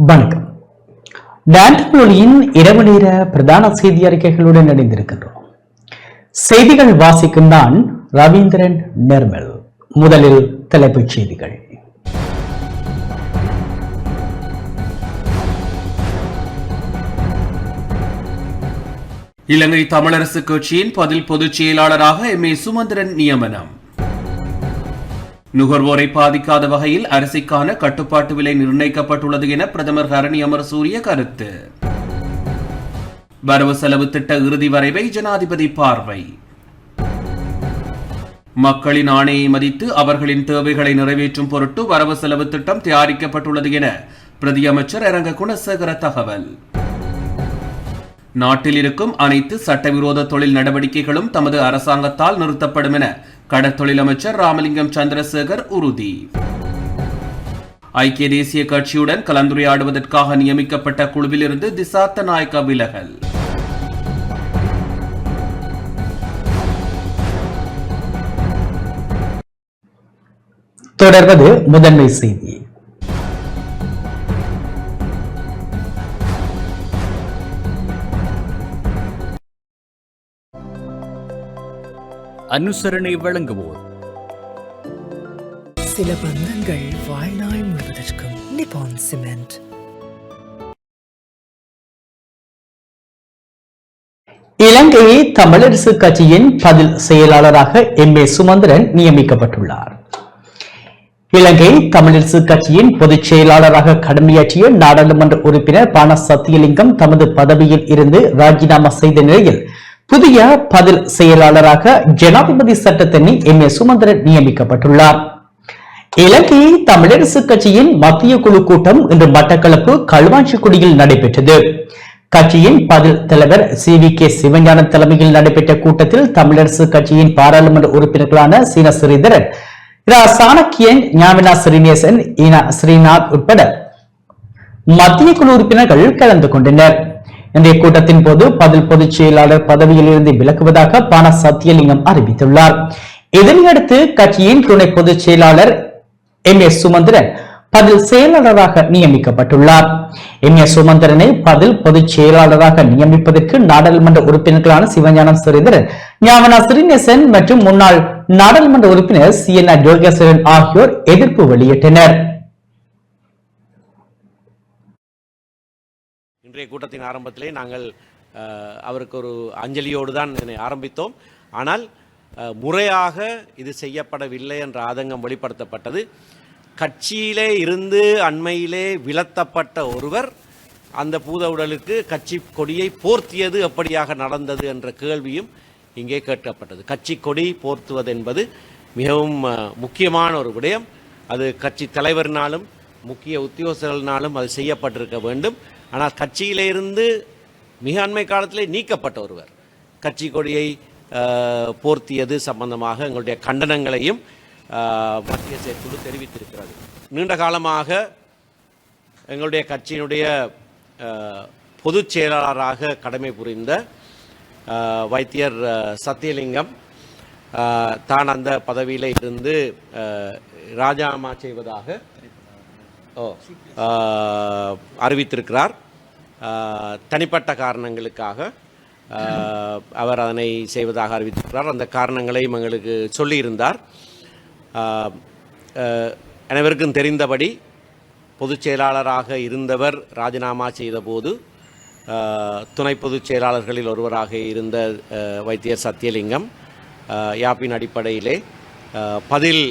வணக்கம். டான்டனொலியின் இரவு நேர பிரதான செய்தி அறிக்கைகளுடன் இணைந்திருக்கின்றோம். செய்திகள் வாசிக்கும் நான் ரவீந்திரன் நிர்மல். முதலில் தலைப்புச் செய்திகள். இலங்கை தமிழரசு கட்சியின் பொதுச் செயலாளராக எம்.ஏ. சுமந்திரன் நியமனம். நுகர்வோரை பாதிக்காத வகையில் அரிசிக்கான கட்டுப்பாட்டு விலை நிர்ணயிக்கப்பட்டுள்ளது என பிரதமர் ஹரணி அமரசூரிய கருத்து. வரவு செலவு திட்ட இறுதி வரைவை ஜனாதிபதி பார்வை. மக்களின் ஆணையை மதித்து அவர்களின் தேவைகளை நிறைவேற்றும் பொருட்டு வரவு செலவு திட்டம் தயாரிக்கப்பட்டுள்ளது என பிரதி அமைச்சர் இரங்க குணசேகர தகவல். நாட்டில் இருக்கும் அனைத்து சட்டவிரோத தொழில் நடவடிக்கைகளும் தமது அரசாங்கத்தால் நிறுத்தப்படும் என கடற்தொழில் அமைச்சர் ராமலிங்கம் சந்திரசேகர் உறுதி. ஐக்கிய தேசிய கட்சியுடன் கலந்துரையாடுவதற்காக நியமிக்கப்பட்ட குழுவிலிருந்து திசாத்த நாயக்க விலகல். தொடர்வது முதன்மை செய்தி. அனுசரணை வழங்குவோர் சில பந்தங்கள் வாழ்நாள் முழுவதற்கும். நிப்பான் சிமெண்ட். இலங்கை தமிழரசு கட்சியின் பதில் செயலாளராக எம்.ஏ. சுமந்திரன் நியமிக்கப்பட்டுள்ளார். இலங்கை தமிழரசு கட்சியின் பொதுச் செயலாளராக கடமையாற்றிய நாடாளுமன்ற உறுப்பினர் பான சத்தியலிங்கம் தமது பதவியில் இருந்து ராஜினாமா செய்த நிலையில் புதிய பதில் செயலாளராக ஜனாதிபதி சட்டத்தரணி எம்.ஏ. சுமந்திரன் நியமிக்கப்பட்டுள்ளார். இலங்கை தமிழரசு கட்சியின் மத்திய குழு கூட்டம் இன்று மட்டக்களப்பு களுவாஞ்சிக்குடியில் நடைபெற்றது. கட்சியின் பதில் தலைவர் சி.வி.கே. சிவஞானம் தலைமையில் நடைபெற்ற கூட்டத்தில் தமிழரசு கட்சியின் பாராளுமன்ற உறுப்பினர்களான சீன ஸ்ரீதரன், சாணக்கியன், ஞாமினா ஸ்ரீநேசன், ஸ்ரீநாத் உட்பட மத்திய குழு உறுப்பினர்கள் கலந்து கொண்டனர். இன்றைய கூட்டத்தின் போது பதில் பொதுச் செயலாளர் பதவியில் இருந்து விலகுவதாக பான சத்தியலிங்கம் அறிவித்துள்ளார். இதனையடுத்து கட்சியின் துணை பொதுச் செயலாளர் எம்.ஏ. சுமந்திரன் பதில் செயலாளராக நியமிக்கப்பட்டுள்ளார். எம்.ஏ. சுமந்திரனை பதில் பொதுச் செயலாளராக நியமிப்பதற்கு நாடாளுமன்ற உறுப்பினர்களான சிவஞானம் ஸ்ரீதரன், ஞாமனா ஸ்ரீநேசன் மற்றும் முன்னாள் நாடாளுமன்ற உறுப்பினர் சி.என். ஜோகேஸ்வரன் ஆகியோர் எதிர்ப்பு வெளியிட்டனர். இன்றைய கூட்டத்தின் ஆரம்பத்திலே நாங்கள் அவருக்கு ஒரு அஞ்சலியோடு தான் இதனை ஆரம்பித்தோம். ஆனால் முறையாக இது செய்யப்படவில்லை என்ற ஆதங்கம் வெளிப்படுத்தப்பட்டது. கட்சியிலே இருந்து அண்மையிலே விலத்தப்பட்ட ஒருவர் அந்த பூத உடலுக்கு கட்சி கொடியை போர்த்தியது எப்படியாக நடந்தது என்ற கேள்வியும் இங்கே கேட்கப்பட்டது. கட்சி கொடி போர்த்துவது என்பது மிகவும் முக்கியமான ஒரு விடயம். அது கட்சி தலைவரினாலும் முக்கிய உத்தியோகஸ்தர்களினாலும் அது செய்யப்பட்டிருக்க வேண்டும். ஆனால் கட்சியிலிருந்து மிக அண்மை காலத்திலே நீக்கப்பட்ட ஒருவர் கட்சி கொடியை போர்த்தியது சம்பந்தமாக எங்களுடைய கண்டனங்களையும் மத்திய செயற்குழு தெரிவித்திருக்கிறது. நீண்ட காலமாக எங்களுடைய கட்சியினுடைய பொதுச் செயலாளராக கடமை புரிந்த வைத்தியர் சத்தியலிங்கம் தான் அந்த பதவியில் இருந்து ராஜினாமா செய்வதாக அறிவித்திருக்கிறார். தனிப்பட்ட காரணங்களுக்காக அவர் அதனை செய்வதாக அறிவித்திருக்கிறார். அந்த காரணங்களையும் எங்களுக்கு சொல்லியிருந்தார். அனைவருக்கும் தெரிந்தபடி பொதுச் செயலாளராக இருந்தவர் ராஜினாமா செய்தபோது துணை பொதுச் செயலாளர்களில் ஒருவராக இருந்த வைத்தியர் சத்தியலிங்கம் யாப்பின் அடிப்படையிலே பதில்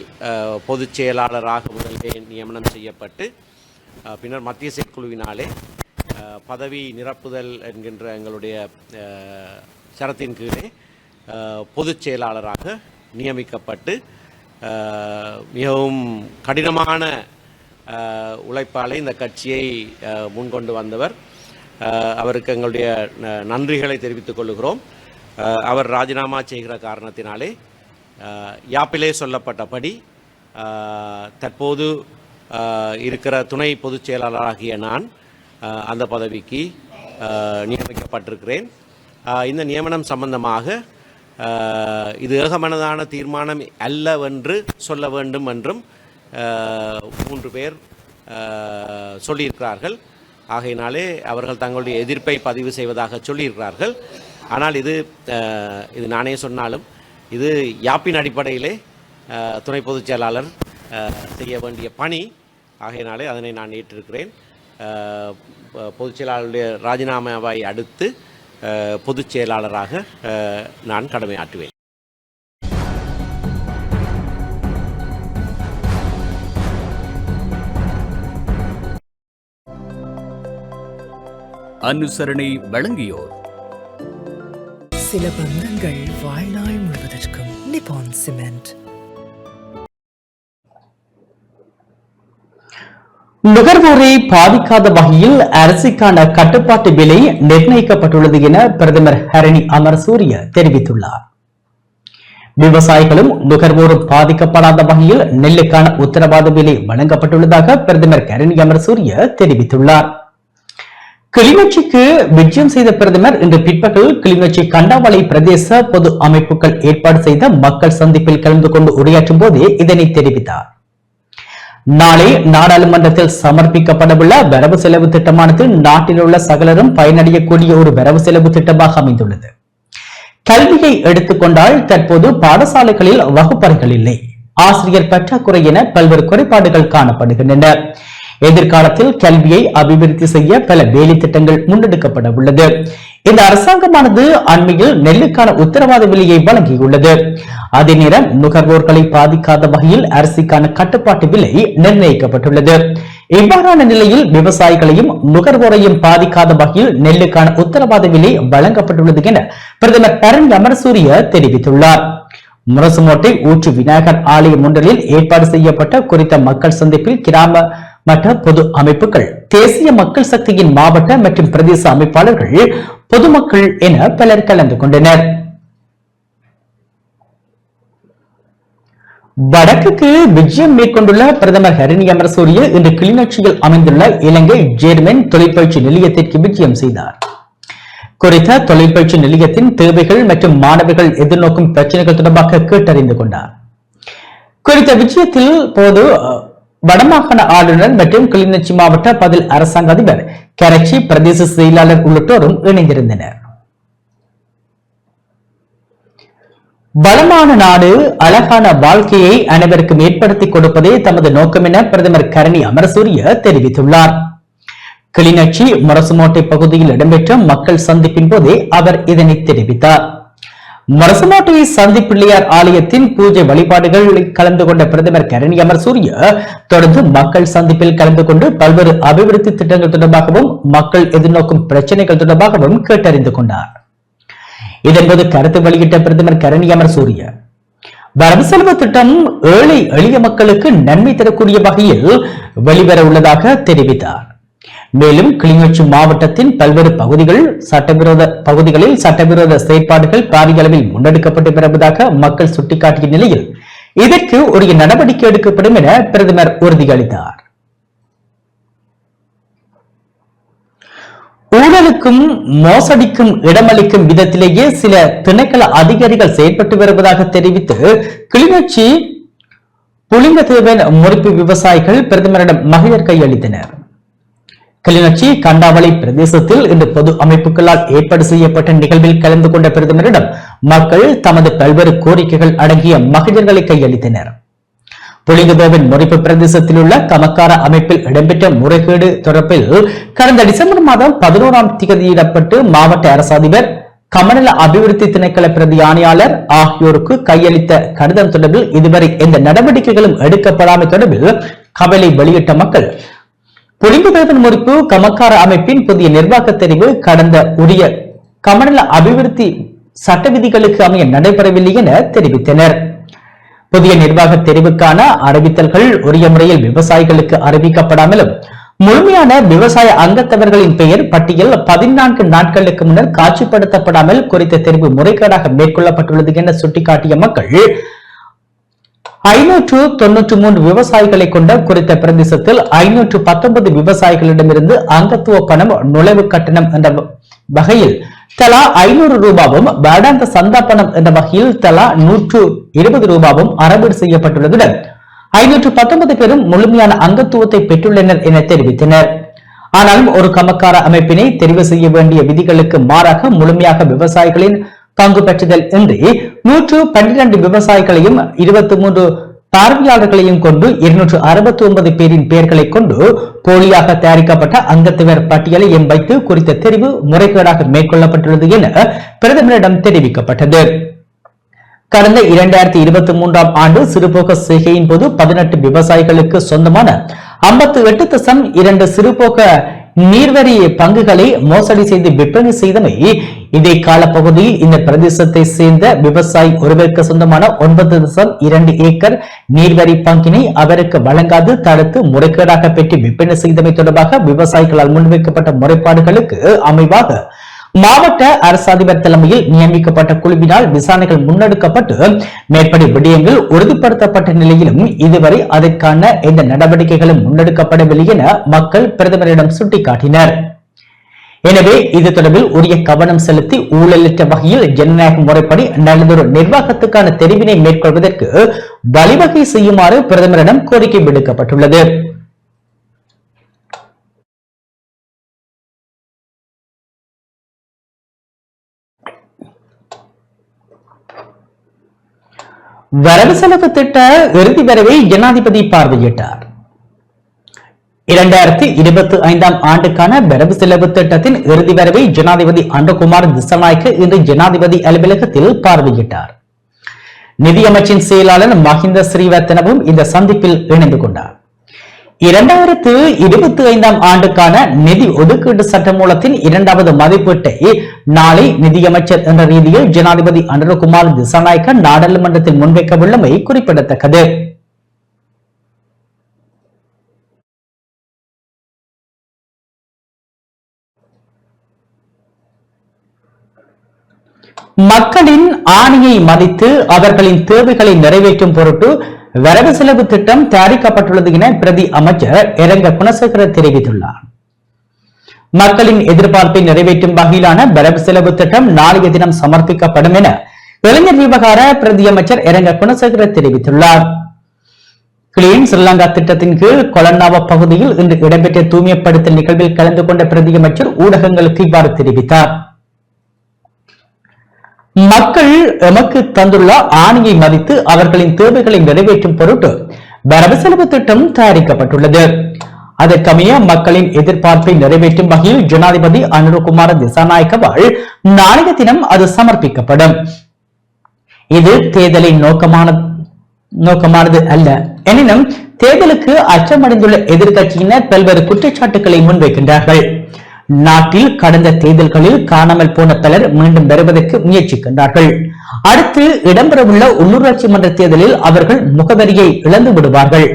பொதுச் செயலாளராக முதலே நியமனம் செய்யப்பட்டு பின்னர் மத்திய செயற்குழுவினாலே பதவி நிரப்புதல் என்கின்ற எங்களுடைய சரத்தின் கீழே பொதுச் செயலாளராக நியமிக்கப்பட்டு மிகவும் கடினமான உழைப்பாலே இந்த கட்சியை முன்கொண்டு வந்தவர். அவருக்கு எங்களுடைய நன்றிகளை தெரிவித்துக் கொள்கிறோம். அவர் ராஜினாமா செய்கிற காரணத்தினாலே யாப்பிலே சொல்லப்பட்டபடி தற்போது இருக்கிற துணை பொதுச் செயலாளராகிய நான் அந்த பதவிக்கு நியமிக்கப்பட்டிருக்கிறேன். இந்த நியமனம் சம்பந்தமாக இது ஏகமனதான தீர்மானம் அல்லவென்று சொல்ல வேண்டும் என்றும் 3 பேர் சொல்லியிருக்கிறார்கள். ஆகையினாலே அவர்கள் தங்களுடைய எதிர்ப்பை பதிவு செய்வதாக சொல்லியிருக்கிறார்கள். ஆனால் இது நானே சொன்னாலும் இது யாப்பின் அடிப்படையிலே துணை பொதுச் செயலாளர் செய்ய வேண்டிய பணி. ஆகையினாலே அதனை நான் ஏற்றிருக்கிறேன். பொதுச் செயலாளருடைய ராஜினாமாவை அடுத்து பொதுச் செயலாளராக நான் கடமையாற்றுவேன். அனுசரணை வழங்கியோர் சில பந்தங்கள் வாழ்நாள் முழுவதற்கும் நிப்பான் சிமெண்ட். நுகர்வோரை பாதிக்காத வகையில் அரிசிக்கான கட்டுப்பாட்டு விலை நிர்ணயிக்கப்பட்டுள்ளது என பிரதமர் ஹரணி அமரசூரிய தெரிவித்துள்ளார். விவசாயிகளும் நுகர்வோரும் பாதிக்கப்படாத வகையில் நெல்லுக்கான உத்தரவாத விலை வழங்கப்பட்டுள்ளதாக பிரதமர் ஹரணி அமரசூரிய தெரிவித்துள்ளார். கிளிநொச்சிக்கு விஜயம் செய்த பிரதமர் இன்று பிற்பகல் கிளிநொச்சி கண்டாவளை பிரதேச பொது அமைப்புகள் ஏற்பாடு செய்த மக்கள் சந்திப்பில் கலந்து கொண்டு உரையாற்றும் போதே இதனை தெரிவித்தார். நாளை நாடாளுமன்றத்தில் சமர்ப்பிக்கப்படவுள்ள வரவு செலவு திட்டமானது நாட்டில் உள்ள சகலரும் பயனடையக்கூடிய ஒரு வரவு செலவு திட்டமாக அமைந்துள்ளது. கல்வியை எடுத்துக்கொண்டால் தற்போது பாடசாலைகளில் வகுப்பறைகள் இல்லை, ஆசிரியர் பற்றாக்குறை என பல்வேறு குறைபாடுகள் காணப்படுகின்றன. எதிர்காலத்தில் கல்வியை அபிவிருத்தி செய்ய பல வேலை திட்டங்கள் முன்னெடுக்கப்பட உள்ளது. இந்த அரசாங்கமானது அண்மையில் நெல்லுக்கான உத்தரவாத விலையை வழங்கியுள்ளது. அதே நேரம் நுகர்வோர்களை பாதிக்காத வகையில் அரிசிக்கான கட்டுப்பாட்டு விலை நிர்ணயிக்கப்பட்டுள்ளது. இவ்வாறான நிலையில் விவசாயிகளையும் நுகர்வோரையும் பாதிக்காத வகையில் நெல்லுக்கான உத்தரவாத விலை வழங்கப்பட்டுள்ளது என பிரதமர் ஹரணி அமரசூரிய தெரிவித்துள்ளார். முரசுமோட்டை ஊற்று விநாயகர் ஆலயம் ஒன்றில் ஏற்பாடு செய்யப்பட்ட குறித்த மக்கள் சந்திப்பில் கிராம மற்ற பொது அமைப்புகள், தேசிய மக்கள் சக்தியின் மாவட்ட மற்றும் பிரதேச அமைப்பாளர்கள், பொதுமக்கள் என பலர் கலந்து கொண்டனர். வடக்குக்கு விஜயம் மேற்கொண்டுள்ள பிரதமர் ஹரணி அமரசூரிய இன்று கிளிநொச்சியில் அமைந்துள்ள இலங்கை ஜேர்மன் தொழிற்பயிற்சி நிலையத்திற்கு விஜயம் செய்தார். குறித்த தொழிற்பயிற்சி நிலையத்தின் தேவைகள் மற்றும் மாணவர்கள் எதிர்நோக்கும் பிரச்சனைகள் தொடர்பாக கேட்டறிந்து கொண்டார். குறித்த விஜயத்தில் போது வடமாகாண ஆளுநர் மற்றும் கிளிநொச்சி மாவட்ட பதில் அரசாங்க அதிபர், கரைச்சி பிரதேச செயலாளர் உள்ளிட்டோரும் இணைந்திருந்தனர். வளமான நாடு, அழகான வாழ்க்கையை அனைவருக்கும் ஏற்படுத்திக் கொடுப்பதே தமது நோக்கம் என பிரதமர் ஹரணி அமரசூரிய தெரிவித்துள்ளார். கிளிநொச்சி முரசுமோட்டை பகுதியில் இடம்பெற்ற மக்கள் சந்திப்பின் போதே அவர் இதனை தெரிவித்தார். முரசுமோட்டை சந்தி பிள்ளையார் ஆலயத்தின் பூஜை வழிபாடுகளில் கலந்து கொண்ட பிரதமர் ஹரணி அமரசூரிய தொடர்ந்து மக்கள் சந்திப்பில் கலந்து கொண்டு பல்வேறு அபிவிருத்தி திட்டங்கள் தொடர்பாகவும் மக்கள் எதிர்நோக்கும் பிரச்சனைகள் தொடர்பாகவும் கேட்டறிந்து கொண்டார். இதன்போது கருத்து வெளியிட்ட பிரதமர் ஹரணி அமரசூரிய வரவு செலவு திட்டம் ஏழை எளிய மக்களுக்கு நன்மை தரக்கூடிய வகையில் வெளிவர உள்ளதாக தெரிவித்தார். மேலும் கிளிநொச்சி மாவட்டத்தின் பல்வேறு பகுதிகளில் சட்டவிரோத செயற்பாடுகள் பாரிய அளவில் முன்னெடுக்கப்பட்டு வருவதாக மக்கள் சுட்டிக்காட்டிய நிலையில் இதற்கு உரிய நடவடிக்கை எடுக்கப்படும் என பிரதமர் உறுதியளித்தார். ஊழலுக்கும் மோசடிக்கும் இடமளிக்கும் விதத்திலேயே சில திணைக்கள அதிகாரிகள் செயற்பட்டு வருவதாக தெரிவித்து கிளிநொச்சி புலிங்கதேவன் முறிப்பு விவசாயிகள் பிரதமரிடம் மகளிர் கையளித்தனர். கிளிநொச்சி கண்டாவளை பிரதேசத்தில் இன்று பொது அமைப்புகளால் ஏற்பாடு செய்யப்பட்ட நிகழ்வில் கலந்து கொண்ட பிரதமரிடம் மக்கள் தமது பல்வேறு கோரிக்கைகள் அடங்கிய மகளிர்களை கையளித்தனர். புலிங்கதேவன் முறிப்பு பிரதேசத்தில் உள்ள கமக்கார அமைப்பில் இடம்பெற்ற முறைகேடு தொடர்பில் கடந்த டிசம்பர் மாதம் 11ஆம் தேதியிடப்பட்டு மாவட்ட அரசு அதிபர், கமநல அபிவிருத்தி திணைக்கள பிரதி ஆணையாளர் ஆகியோருக்கு கையளித்த கடிதம் தொடர்பில் இதுவரை எந்த நடவடிக்கைகளும் எடுக்கப்படாமை தொடர்பில் கவலை வெளியிட்ட மக்கள், புலிங்கதேவன் முறிப்பு கமக்கார அமைப்பின் புதிய நிர்வாக தெரிவு கடந்த உரிய கமநல அபிவிருத்தி சட்ட விதிகளுக்கு அமைய நடைபெறவில்லை என தெரிவித்தனர். புதிய நிர்வாக தெரிவுக்கான அறிவித்தல்கள் உரிய முறையில் விவசாயிகளுக்கு அறிவிக்கப்படாமலும் முழுமையான விவசாய அங்கத்தவர்களின் பெயர் பட்டியல் 14 நாட்களுக்கு முன்னர் காட்சிப்படுத்தப்படாமல் குறித்த தெரிவு முறைகேடாக மேற்கொள்ளப்பட்டுள்ளது என சுட்டிக்காட்டிய மக்கள் 593 விவசாயிகளை கொண்ட குறித்த பிரதேசத்தில் 519 விவசாயிகளிடமிருந்து அங்கத்துவ பணம் நுழைவு கட்டணம் என்ற வகையில் தலா 500 ரூபாவும், வேடாந்த சந்தா பணம் என்ற வகையில் தலா 120 ரூபாவும் அறவீடு செய்யப்பட்டுள்ளதுடன் 519 பேரும் முழுமையான அங்கத்துவத்தை பெற்றுள்ளனர் என தெரிவித்தனர். ஆனாலும் ஒரு கமக்கார அமைப்பினை தெரிவு செய்ய வேண்டிய விதிகளுக்கு மாறாக முழுமையாக விவசாயிகளின் பங்கு பெற்றுதல் இன்றி 112 விவசாயிகளையும் 23 பார்வையாளர்களையும் கொண்டு 269 பேரின் பெயர்களை கொண்டு போலியாக தயாரிக்கப்பட்ட அங்கத்தவர் பட்டியலை வைத்து குறித்த தெரிவு முறைகேடாக மேற்கொள்ளப்பட்டுள்ளது என பிரதமரிடம் தெரிவிக்கப்பட்டது. கடந்த 2023 ஆண்டு சிறுபோக செய்கையின் போது 18 விவசாயிகளுக்கு சொந்தமான 58.2 சிறுபோக நீர்வரி பங்குகளை மோசடி செய்து விற்பனை செய்தமை இதே காலப்பகுதியில் இந்த பிரதேசத்தை சேர்ந்த விவசாயி ஒருவருக்கு சொந்தமான 9.2 ஏக்கர் நீர்வரி பங்கினை அவருக்கு வழங்காது தடுத்து முறைகேடாக பெற்று விற்பனை செய்தமை தொடர்பாக விவசாயிகளால் முன்வைக்கப்பட்ட முறைப்பாடுகளுக்கு அமைவாக மாவட்ட அரசு அதிபர் தலைமையில் நியமிக்கப்பட்ட குழுவினால் விசாரணைகள் முன்னெடுக்கப்பட்டு மேற்படி விடயங்கள் உறுதிப்படுத்தப்பட்ட நிலையிலும் இதுவரை அதற்கான எந்த நடவடிக்கைகளும் முன்னெடுக்கப்படவில்லை என மக்கள் பிரதமரிடம் சுட்டிக்காட்டினர். எனவே இது தொடர்பில் உரிய கவனம் செலுத்தி ஊழலற்ற வகையில் ஜனநாயக முறைப்படி நல்லதொரு நிர்வாகத்துக்கான தெரிவினை மேற்கொள்வதற்கு வழிவகை செய்யுமாறு பிரதமரிடம் கோரிக்கை விடுக்கப்பட்டுள்ளது. வரவு செலவு திட்ட இறுதி வரைவை ஜனாதிபதி பார்வையிட்டார். 2025 ஆண்டுக்கான வரவு செலவு திட்டத்தின் இறுதி வரைவை ஜனாதிபதி அனுரகுமார் திசாநாயக்க இன்று ஜனாதிபதி அலுவலகத்தில் பார்வையிட்டார். நிதியமைச்சின் செயலாளர் மஹிந்த ஸ்ரீவர்த்தனவும் இந்த சந்திப்பில் இணைந்து கொண்டார். 2025 ஆண்டுக்கான நிதி ஒதுக்கீடு சட்டமூலத்தின் 2வது மதிப்பீட்டை நாளை நிதியமைச்சர் என்ற ரீதியில் ஜனாதிபதி அனுரகுமார் திசாநாயக்க நாடாளுமன்றத்தில் முன்வைக்க உள்ளமை குறிப்பிடத்தக்கது. மக்களின் ஆணையை மதித்து அவர்களின் தேவைகளை நிறைவேற்றும் பொருட்டு வரவு செலவு திட்டம் தயாரிக்கப்பட்டுள்ளது என பிரதி அமைச்சர் இரங்க குணசேகர தெரிவித்துள்ளார். மக்களின் எதிர்பார்ப்பை நிறைவேற்றும் வகையிலான வரவு செலவு திட்டம் நாளைய தினம் சமர்ப்பிக்கப்படும் என இளைஞர் விவகார பிரதி அமைச்சர் இரங்க குணசேகர தெரிவித்துள்ளார். கிளீன் ஸ்ரீலங்கா திட்டத்தின் கீழ் கொலன்னாவ பகுதியில் இன்று இடம்பெற்ற தூய்மைப்படுத்தல் நிகழ்வில் கலந்து கொண்ட பிரதி அமைச்சர் ஊடகங்களுக்கு இவ்வாறு தெரிவித்தார். மக்கள் எமக்கு தந்துள்ள ஆணையை மதித்து அவர்களின் தேவைகளை நிறைவேற்றும் பொருட்டு வரவு செலவு திட்டம் தயாரிக்கப்பட்டுள்ளது. அதற்கமைய மக்களின் எதிர்பார்ப்பை நிறைவேற்றும் வகையில் ஜனாதிபதி அனுரகுமார திசாநாயக்கவால் நாளைய தினம் அது சமர்ப்பிக்கப்படும். இது தேர்தலின் நோக்கமானது அல்ல. எனினும் தேர்தலுக்கு அச்சமடைந்துள்ள எதிர்கட்சியினர் பல்வேறு குற்றச்சாட்டுகளை முன்வைக்கின்றார்கள். நாட்டில் கடந்த தேர்தல்களில் காணாமல் போன பலர் மீண்டும் வருவதற்கு முயற்சிக்கின்றார்கள். அடுத்து இடம்பெறவுள்ள உள்ளூராட்சி மன்ற தேர்தலில் அவர்கள் முகவரியை இழந்து விடுவார்கள்.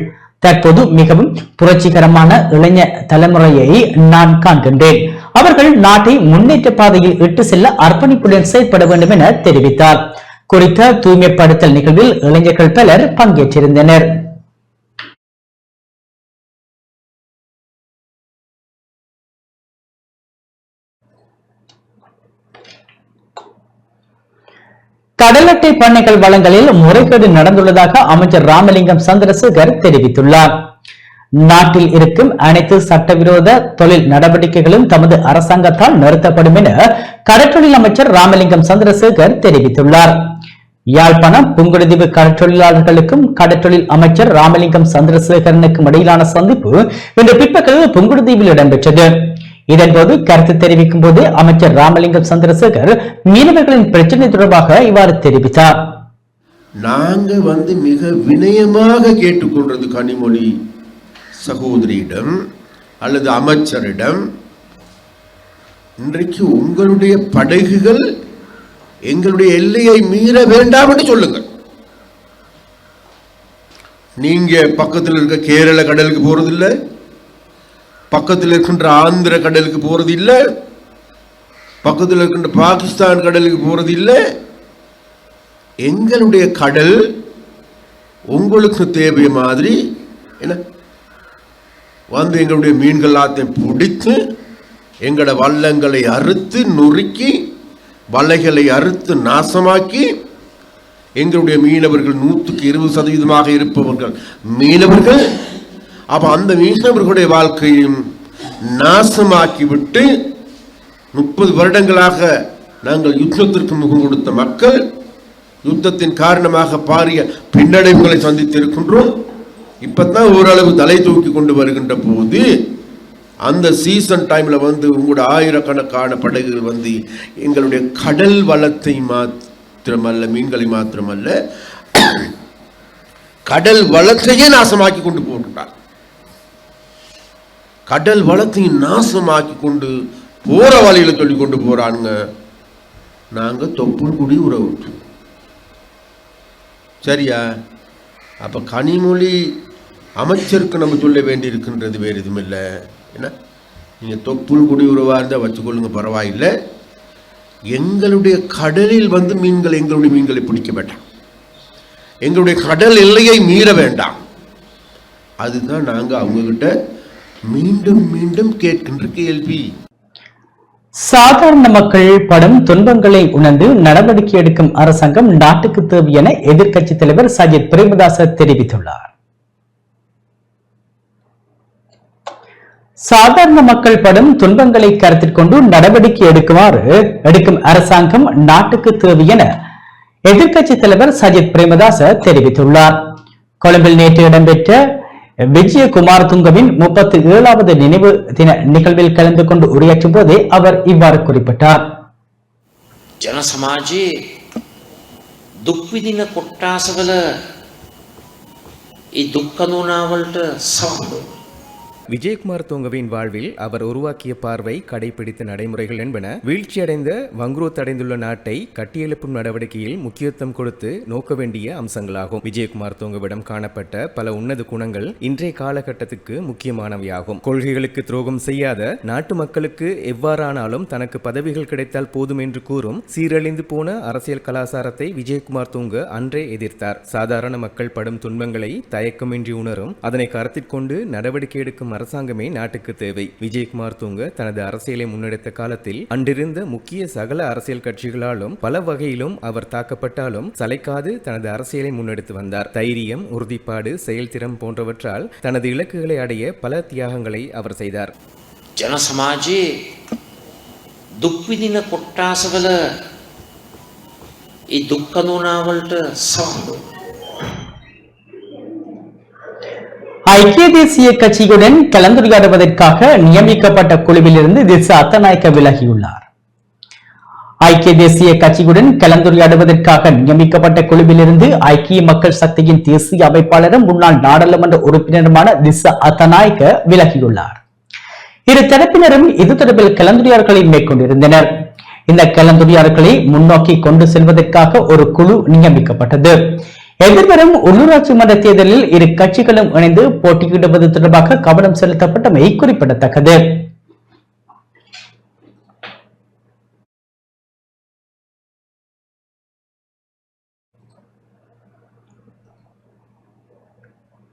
தற்போது மிகவும் புரட்சிகரமான இளைஞர் தலைமுறையை நான் காண்கின்றேன். அவர்கள் நாட்டை முன்னேற்ற பாதையில் இட்டு செல்ல அர்ப்பணிப்புடன் செயற்பட வேண்டும் என தெரிவித்தார். குறித்த தூய்மைப்படுத்தல் நிகழ்வில் இளைஞர்கள் பலர் பங்கேற்றிருந்தனர். கடல் அட்டை பண்ணைகள் வழங்கலில் முறைகேடு நடந்துள்ளதாக அமைச்சர் ராமலிங்கம் சந்திரசேகர் தெரிவித்துள்ளார். நாட்டில் இருக்கும் அனைத்து சட்டவிரோத தொழில் நடவடிக்கைகளும் தமது அரசாங்கத்தால் நிறுத்தப்படும் என கடற்றொழில் அமைச்சர் ராமலிங்கம் சந்திரசேகர் தெரிவித்துள்ளார். யாழ்ப்பாணம் புங்குடுதீவு கடற்றொழிலாளர்களுக்கும் கடற்றொழில் அமைச்சர் ராமலிங்கம் சந்திரசேகரனுக்கும் இடையிலான சந்திப்பு இன்று பிற்பகல் புங்குடுதீவில் இடம்பெற்றது. இதன்போது கருத்து தெரிவிக்கும் போது அமைச்சர் ராமலிங்கம் சந்திரசேகர் மீனவர்களின் பிரச்சனை தொடர்பாக இவ்வாறு தெரிவித்தார். நாங்க மிக வினயமாக கேட்டுக்கொண்டது கனிமொழி சகோதரியிடம் அல்லது அமைச்சரிடம், இன்றைக்கு உங்களுடைய படகுகள் எங்களுடைய எல்லையை மீற வேண்டாம் என்று சொல்லுங்கள். நீங்க பக்கத்தில் இருக்க கேரள கடலுக்கு போறதில்லை, பக்கத்தில் இருக்கின்ற ஆந்திர கடலுக்கு போறது இல்லை, பக்கத்தில் இருக்கின்ற பாகிஸ்தான் கடலுக்கு போறது இல்லை. எங்களுடைய கடல் உங்களுக்கு தேவை மாதிரி என்ன எங்களுடைய மீன்கள் எல்லாத்தையும் பிடித்து எங்களோட வள்ளங்களை அறுத்து நொறுக்கி வலைகளை அறுத்து நாசமாக்கி எங்களுடைய மீனவர்கள் 120% இருப்பவர்கள் மீனவர்கள். அப்ப அந்த மீனவர்களுடைய வாழ்க்கையும் நாசமாக்கிவிட்டு 30 வருடங்களாக நாங்கள் யுத்தத்திற்கு முகம் கொடுத்த மக்கள் யுத்தத்தின் காரணமாக பாரிய பின்னடைவுகளை சந்தித்திருக்கின்றோம். இப்பதான் ஓரளவு தலை தூக்கி கொண்டு வருகின்ற போது அந்த சீசன் டைம்ல உங்களோட ஆயிரக்கணக்கான படகுகள் எங்களுடைய கடல் வளத்தை மாத்திரமல்ல, மீன்களை மாத்திரமல்ல, கடல் வளத்தையே நாசமாக்கி கொண்டு போகிறார். கடல் வளத்தை நாசமாக்கி கொண்டு போற வழியில சொல்லி கொண்டு போறாங்க. நாங்க தொப்புள் குடி உறவு. சரியா? அப்ப கனிமொழி அமைச்சருக்கு நம்ம சொல்ல வேண்டி இருக்கின்றது வேறு எதுவும் இல்லை. என்ன, நீங்க தொப்புள் குடி உறவா இருந்தா வச்சுக்கொள்ளுங்க, பரவாயில்லை. எங்களுடைய கடலில் மீன்கள், எங்களுடைய மீன்களை பிடிக்க வேண்டாம், எங்களுடைய கடல் எல்லையை மீற வேண்டாம். அதுதான் நாங்க அவங்க கிட்ட மீண்டும் மீண்டும் கேட்கின்ற கேள்வி. சாதாரண மக்கள் படும் துன்பங்களை உணர்ந்து நடவடிக்கை எடுக்கும் அரசாங்கம் நாட்டுக்கு தேவை என எதிர்க்கட்சித் தலைவர் சஜித் பிரேமதாச தெரிவித்துள்ளார். சாதாரண மக்கள் படும் துன்பங்களை கருத்தில் கொண்டு நடவடிக்கை எடுக்கும் அரசாங்கம் நாட்டுக்கு தேவை என எதிர்க்கட்சித் தலைவர் சஜித் பிரேமதாச தெரிவித்துள்ளார். கொழும்பில் நேற்று இடம்பெற்ற விஜயகுமார் துங்கவின் 37வது நினைவு தின நிகழ்வில் கலந்து கொண்டு உரையாற்றும் போதே அவர் இவ்வாறு குறிப்பிட்டார். ජන සමාජයේ දුක් විඳින කොට්ටාසවල ඒ දුක් කඳුනාවලට සමග விஜயகுமார் தூங்கவின் வாழ்வில் அவர் உருவாக்கிய பார்வை, கடைபிடித்த நடைமுறைகள் என்பன வீழ்ச்சியடைந்த வங்குரோத் அடைந்துள்ள நாட்டை கட்டியெழுப்பும் நடவடிக்கையில் முக்கியத்துவம் கொடுத்து நோக்க வேண்டிய அம்சங்களாகும். விஜயகுமார் தூங்கவிடம் காணப்பட்ட பல உன்னத குணங்கள் இன்றைய காலகட்டத்துக்கு முக்கியமானவையாகும். கொள்கைகளுக்கு துரோகம் செய்யாத, நாட்டு மக்களுக்கு எவ்வாறானாலும் தனக்கு பதவிகள் கிடைத்தால் போதும் என்று கூறும் சீரழிந்து போன அரசியல் கலாச்சாரத்தை விஜயகுமார் தூங்க அன்றே எதிர்த்தார். சாதாரண மக்கள் படும் துன்பங்களை தயக்கமின்றி உணரும், அதனை கருத்தில் கொண்டு நடவடிக்கை எடுக்கும் அரசாங்கமே நாட்டுக்கு தேவை. விஜயகுமார் தூங்க தனது அரசியலை முன்னெடுத்த காலத்தில் அன்றிருந்த முக்கிய சகல அரசியல் கட்சிகளாலும் பல வகையிலும் அவர் தாக்கப்பட்டாலும் சளைக்காது தனது அரசியலை முன்னெடுத்து வந்தார். தைரியம், உறுதிப்பாடு, செயல்திறம் போன்றவற்றால் தனது இலக்குகளை அடைய பல தியாகங்களை அவர் செய்தார். ජන සමාජයේ දුක් විඳින කොට්ටාසවල ඒ දුක් කඳුනාවලට සමග ஐக்கிய தேசிய கட்சியுடன் கலந்துரையாடுவதற்காக நியமிக்கப்பட்ட குழுவிலிருந்து திசா அத்தநாயக்க விலகியுள்ளார். ஐக்கிய தேசிய கட்சியுடன் கலந்துரையாடுவதற்காக நியமிக்கப்பட்ட குழுவிலிருந்து ஐக்கிய மக்கள் சக்தியின் தேசிய அமைப்பாளரும் முன்னாள் நாடாளுமன்ற உறுப்பினருமான திசா அத்தநாயக்க விலகியுள்ளார். இரு தரப்பினரும் இது தொடர்பில் கலந்துரையாடல்களை மேற்கொண்டிருந்தனர். இந்த கலந்துரையாடல்களை முன்னோக்கி கொண்டு செல்வதற்காக ஒரு குழு நியமிக்கப்பட்டது. எதிர்வரும் உள்ளூராட்சி மன்ற தேர்தலில் இரு கட்சிகளும் இணைந்து போட்டியிடுவது தொடர்பாக கவனம் செலுத்தப்பட்டமை குறிப்பிடத்தக்கது.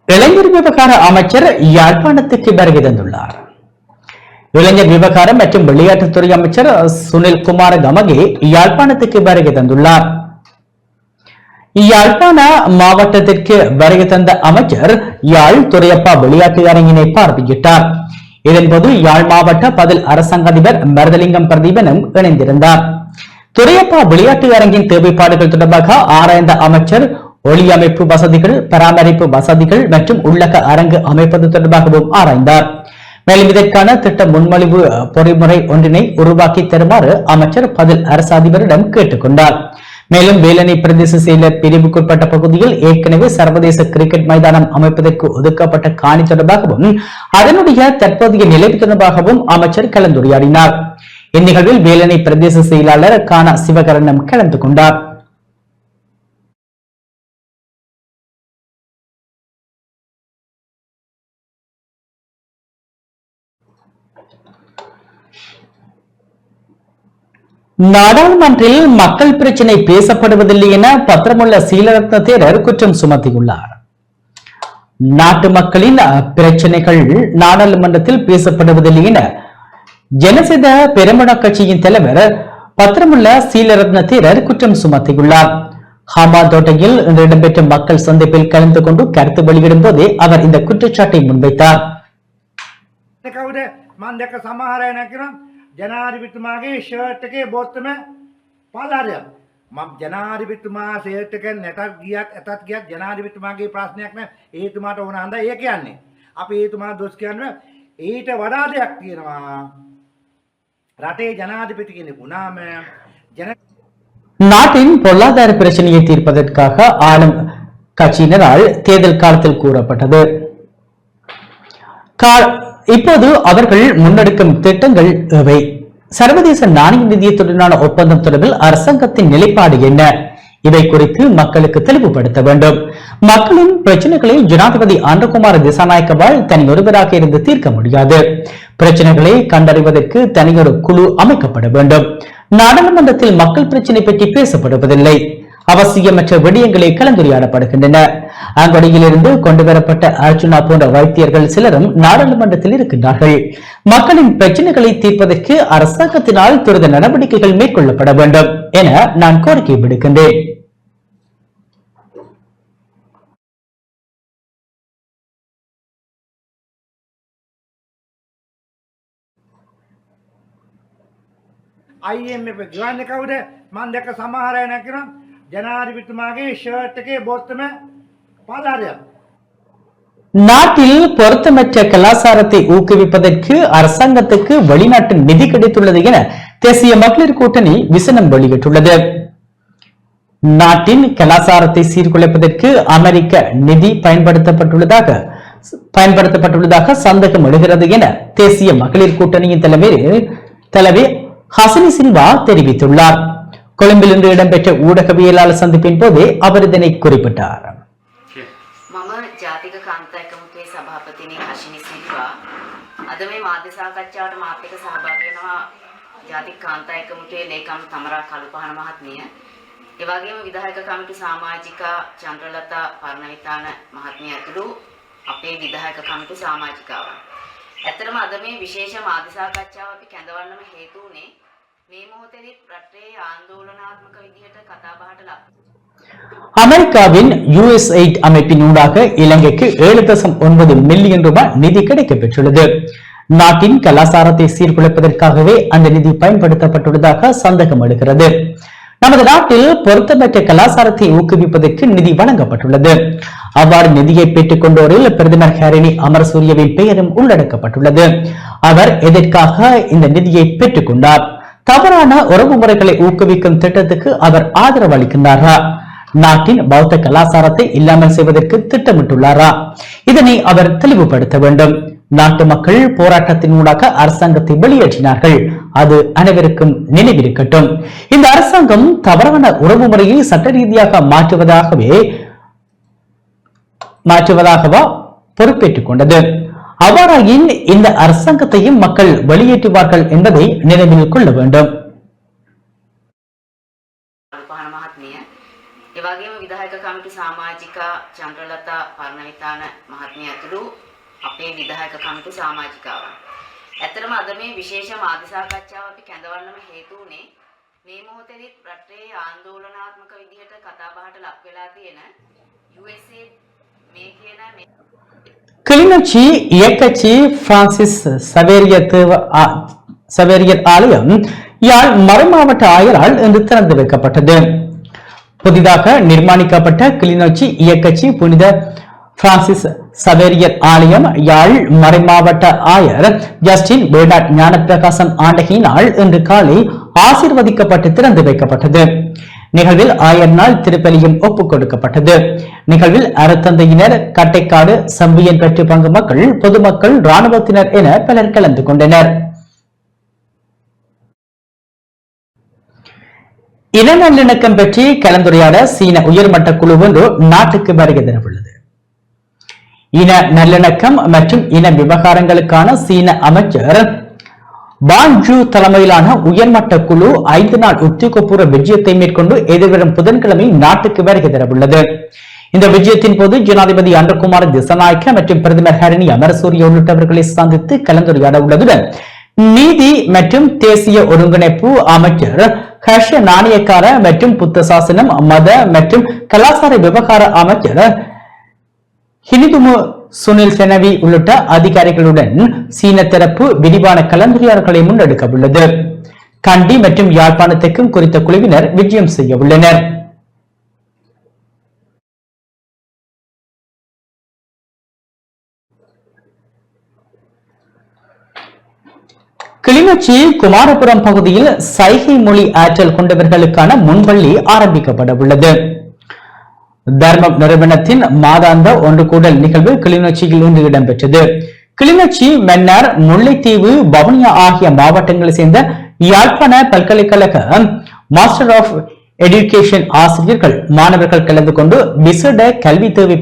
இளைஞர் விவகார அமைச்சர் யாழ்ப்பாணத்துக்கு வருகை தந்துள்ளார். இளைஞர் விவகாரம் மற்றும் விளையாட்டுத்துறை அமைச்சர் சுனில் குமார கமகே யாழ்ப்பாணத்துக்கு வருகை தந்துள்ளார். யாழ்ப்பாண மாவட்டத்திற்கு வருகை தந்த அமைச்சர் யாழ் துரையப்பா விளையாட்டு அரங்கினை பார்வையிட்டார். இதன்போது யாழ் மாவட்ட பதில் அரசாங்க அதிபர் மருதலிங்கம் பிரதீபனும் இணைந்திருந்தார். துரையப்பா விளையாட்டு அரங்கின் தேவைப்பாடுகள் தொடர்பாக ஆராய்ந்த அமைச்சர் ஒளி அமைப்பு வசதிகள், பராமரிப்பு வசதிகள் மற்றும் உள்ளக அரங்கு அமைப்பது தொடர்பாகவும் ஆராய்ந்தார். மேலும் இதற்கான திட்ட முன்மொழிவு பொறிமுறை ஒன்றினை உருவாக்கி தருமாறு அமைச்சர் பதில் அரசு அதிபரிடம் கேட்டுக்கொண்டார். மேலும் வேலணை பிரதேச செயலர் பிரிவுக்குட்பட்ட பகுதியில் ஏற்கனவே சர்வதேச கிரிக்கெட் மைதானம் அமைப்பதற்கு ஒதுக்கப்பட்ட காணி தொடர்பாகவும் அதனுடைய தற்போதைய நிலை தொடர்பாகவும் அமைச்சர் கலந்துரையாடினார். இந்நிகழ்வில் வேலணை பிரதேச செயலாளர் கானா சிவகரனும் கலந்து கொண்டார். நாடாளுமன்றில் மக்கள் பிரச்சினை பேசப்படுவதில்லை என பத்திரமுள்ள சீலரத்ன தேரர் குற்றம் சுமத்தியுள்ளார். நாட்டு மக்களின் பிரச்சனைகள் நாடாளுமன்றத்தில் பேசப்படுவதில்லை என ஜனசித பெருமன கட்சியின் தலைவர் பத்திரமுள்ள சீலரத்ன தேரர் குற்றம் சுமத்தியுள்ளார். ஹாம்பாந்தோட்டையில் இன்று இடம்பெற்ற மக்கள் சந்திப்பில் கலந்து கொண்டு கருத்து வெளியிடும் போதே அவர் இந்த குற்றச்சாட்டை முன்வைத்தார். මම දැක්ක සමහර අය නැකිනම් ජනාධිපතිතුමාගේ ෂර්ට් එකේ බොත්තම පාදාරයක්. මම ජනාධිපතිතුමා ෂර්ට් එක නැතත් ගියත් ඇතත් ගියත් ජනාධිපතිතුමාගේ ප්‍රශ්නයක් නැහැ. ඒතුමාට ඕන හන්දා ඒ කියන්නේ. අපි ඒතුමා දොස් කියන්නේ ඊට වඩා දෙයක් තියෙනවා. රටේ ජනාධිපති කෙනෙකු නාම நாட்டின் பொருளாதார பிரச்சனையை தீர்ப்பதற்காக ஆளும் கட்சியினரால் தேர்தல் காலத்தில் கூறப்பட்டது. இப்போது அவர்கள் முன்னெடுக்கும் திட்டங்கள் எவை? சர்வதேச நாணய நிதியத்துடனான ஒப்பந்தம் தொடர்பில் அரசாங்கத்தின் நிலைப்பாடு என்ன? இவை குறித்து மக்களுக்கு தெளிவுபடுத்த வேண்டும். மக்களின் பிரச்சனைகளை ஜனாதிபதி அன்றகுமார திசாநாயக்கவால் தனியொருவராக இருந்து தீர்க்க முடியாது. பிரச்சனைகளை கண்டறிவதற்கு தனியொரு குழு அமைக்கப்பட வேண்டும். நாடாளுமன்றத்தில் மக்கள் பிரச்சனை பற்றி பேசப்படுவதில்லை. அவசியமற்ற விடயங்களை கலந்துரையாடப்படுகின்றன. அங்கொடியிலிருந்து கொண்டுவரப்பட்ட அர்ஜுனா போன்ற வைத்தியர்கள் சிலரும் நாடாளுமன்றத்தில் இருக்கின்றார்கள். மக்களின் பிரச்சனைகளை தீர்ப்பதற்கு அரசாங்கத்தினால் துரித நடவடிக்கைகள் மேற்கொள்ளப்பட வேண்டும் என நான் கோரிக்கை விடுக்கின்றேன். IMF ගෙවන්නේ කවුද? මම දැක්ක සමහර අය නැකිනම් ජනාධිපතිතුමාගේ ෂර්ට් එකේ බොත්තම පාදාරයක්. நாட்டில் பொருத்தமற்ற கலாச்சாரத்தை ஊக்குவிப்பதற்கு அரசாங்கத்துக்கு வெளிநாட்டு நிதி கிடைத்துள்ளது என தேசிய மகளிர் கூட்டணி விசனம் வெளியிட்டுள்ளது. நாட்டின் கலாச்சாரத்தை சீர்குலைப்பதற்கு அமெரிக்க நிதி பயன்படுத்தப்பட்டுள்ளதாக சந்தேகம் எழுகிறது என தேசிய மகளிர் கூட்டணியின் தலைவர் ஹசனி சில்வா தெரிவித்துள்ளார். கொழும்பில் இன்று இடம்பெற்ற ஊடகவியலாளர் சந்திப்பின் போதே அவர் இதனை குறிப்பிட்டார். මම ජාතික කාන්තා එකමුතුවේ සභාපතිනි හෂිනි සිල්වා අද මේ මාධ්‍ය සාකච්ඡාවට මාත් එක්ක සහභාගී වෙනවා ජාතික කාන්තා එකමුතුවේ ලේකම් තමරා කළුපහන මහත්මිය. ඒ වගේම විධායක කමිටු සමාජිකා චන්ද්‍රලතා පර්ණවිතාන මහත්මිය ඇතුළු අපේ විධායක කමිටු සමාජිකාවන්. ඇත්තටම අද මේ විශේෂ මාධ්‍ය සාකච්ඡාව අපි කැඳවන්නම හේතු වුණේ මේ මොහොතේදී රටේ ආందోලනාත්මක විදිහට කතා බහට ලක් அமெரிக்காவின் USAID அமைப்பின் ஊடாக இலங்கைக்கு 7.9 மில்லியன் ரூபாய் நிதி கிடைக்கப் பெற்றுள்ளது. நாட்டின் கலாச்சாரத்தை சீர்குலைப்பதற்காகவே அந்த நிதி பயன்படுத்தப்பட்டுள்ளதாக சந்தேகம் எழுகிறது. நமது நாட்டில் பொருத்தமற்ற கலாச்சாரத்தை ஊக்குவிப்பதற்கு நிதி வழங்கப்பட்டுள்ளது. அவ்வாறு நிதியை பெற்றுக் கொண்டோரில் பிரதமர் ஹரிணி அமரசூரியவின் பெயரும் உள்ளடக்கப்பட்டுள்ளது. அவர் எதற்காக இந்த நிதியை பெற்றுக் கொண்டார்? தவறான உறவு முறைகளை ஊக்குவிக்கும் திட்டத்துக்கு அவர் ஆதரவு அளிக்கின்றாரா? நாட்டின் பௌத்த கலாச்சாரத்தை இல்லாமல் செய்வதற்கு திட்டமிட்டுள்ளாரா? இதனை அவர் தெளிவுபடுத்த வேண்டும். நாட்டு மக்கள் போராட்டத்தினூடாக அரசாங்கத்தை வெளியேற்றினார்கள். அது அனைவருக்கும் நினைவிருக்கட்டும். இந்த அரசாங்கம் தவறான உறவு முறையை சட்ட ரீதியாக மாற்றுவதாகவா பொறுப்பேற்றுக் கொண்டது? அவ்வாறாயின் இந்த அரசாங்கத்தையும் மக்கள் வெளியேற்றுவார்கள் என்பதை நினைவில் கொள்ள வேண்டும். ඒ වගේම විධායක කමිටු සමාජිකා චන්ද්‍රලතා පර්ණවිතාන මහත්මිය ඇතුළු අපේ විධායක කමිටු සමාජිකාවන්. ඇත්තටම අද මේ විශේෂ මාධ්‍ය සාකච්ඡාව අපි කැඳවන්නම හේතු වුණේ මේ මොහොතේදී රටේ ආందోලනාත්මක විදිහට කතා බහට ලක් වෙලා තියෙන USA මේ කියන கிளிநொச்சி இயக்கச்சி பிரான்சிஸ் சவேரியர் ஆலயம் யாழ் மறைமாவட்ட ஆயரால் இன்று திறந்து வைக்கப்பட்டது. புதிதாக நிர்மாணிக்கப்பட்ட கிளிநொச்சி இயக்கச்சி புனித பிரான்சிஸ் சவேரியர் ஆலயம் யாழ் மறைமாவட்ட ஆயர் ஜஸ்டின் பேர்னாட் ஞானப்பிரகாசம் ஆண்டகையினால் இன்று காலை ஆசீர்வதிக்கப்பட்டு திறந்து வைக்கப்பட்டது. நிகழ்வில் ஆயர்னால் திருப்பலியும் ஒப்புக் கொடுக்கப்பட்டது. நிகழ்வில் அறத்தந்தையினர், கட்டைக்காடு, சம்பியன் பெற்று பங்கு மக்கள், பொதுமக்கள், இராணுவத்தினர் என பலர் கலந்து கொண்டனர். இன நல்லிணக்கம் பற்றி கலந்துரையாட சீன உயர்மட்ட குழு ஒன்று நாட்டுக்கு வருகை தரவுள்ளது. இன நல்லிணக்கம் மற்றும் இன விவகாரங்களுக்கான சீன அமைச்சர் பான்ஜூ தலைமையிலான உயர்மட்ட குழு 5 நாள் உத்தியோகபூர்வ விஜயத்தை மேற்கொண்டு எதிர்வரும் புதன்கிழமை நாட்டுக்கு வருகை தரவுள்ளது. இந்த விஜயத்தின் போது ஜனாதிபதி அன்றகுமார திசாநாயக்க மற்றும் பிரதமர் ஹரிணி அமரசூரிய உள்ளிட்டவர்களை சந்தித்து கலந்துரையாட உள்ளதுடன் நீதி மற்றும் தேசிய ஒருங்கிணைப்பு அமைச்சர் ஹர்ஷ நாணயக்கார மற்றும் புத்த சாசனம், மத மற்றும் கலாச்சார விவகார அமைச்சர் ஹினிதுமு சுனில் செனவி உள்ளிட்ட அதிகாரிகளுடன் சீன தரப்பு விரிவான கலந்துரையாடல்களை முன்னெடுக்க உள்ளது. கண்டி மற்றும் யாழ்ப்பாணத்துக்கும் குறித்த குழுவினர் விஜயம் செய்ய உள்ளனர். கிளிநொச்சி குமாரபுரம் பகுதியில் சைகை மொழி ஆற்றல் கொண்டவர்களுக்கான முன்பள்ளி ஆரம்பிக்கப்பட உள்ளது. தர்மம் நிறுவனத்தின் மாதாந்த ஒன்று கூடல் நிகழ்வு கிளிநொச்சியில் இன்று இடம்பெற்றது. கிளிநொச்சி, மன்னார், முல்லைத்தீவு, வவுனியா ஆகிய மாவட்டங்களை சேர்ந்த யாழ்ப்பாண பல்கலைக்கழக மாஸ்டர் ஆஃப் எஜுகேஷன் ஆசிரியர்கள், மாணவர்கள் கலந்து கொண்டு விசேட கல்வி தேவை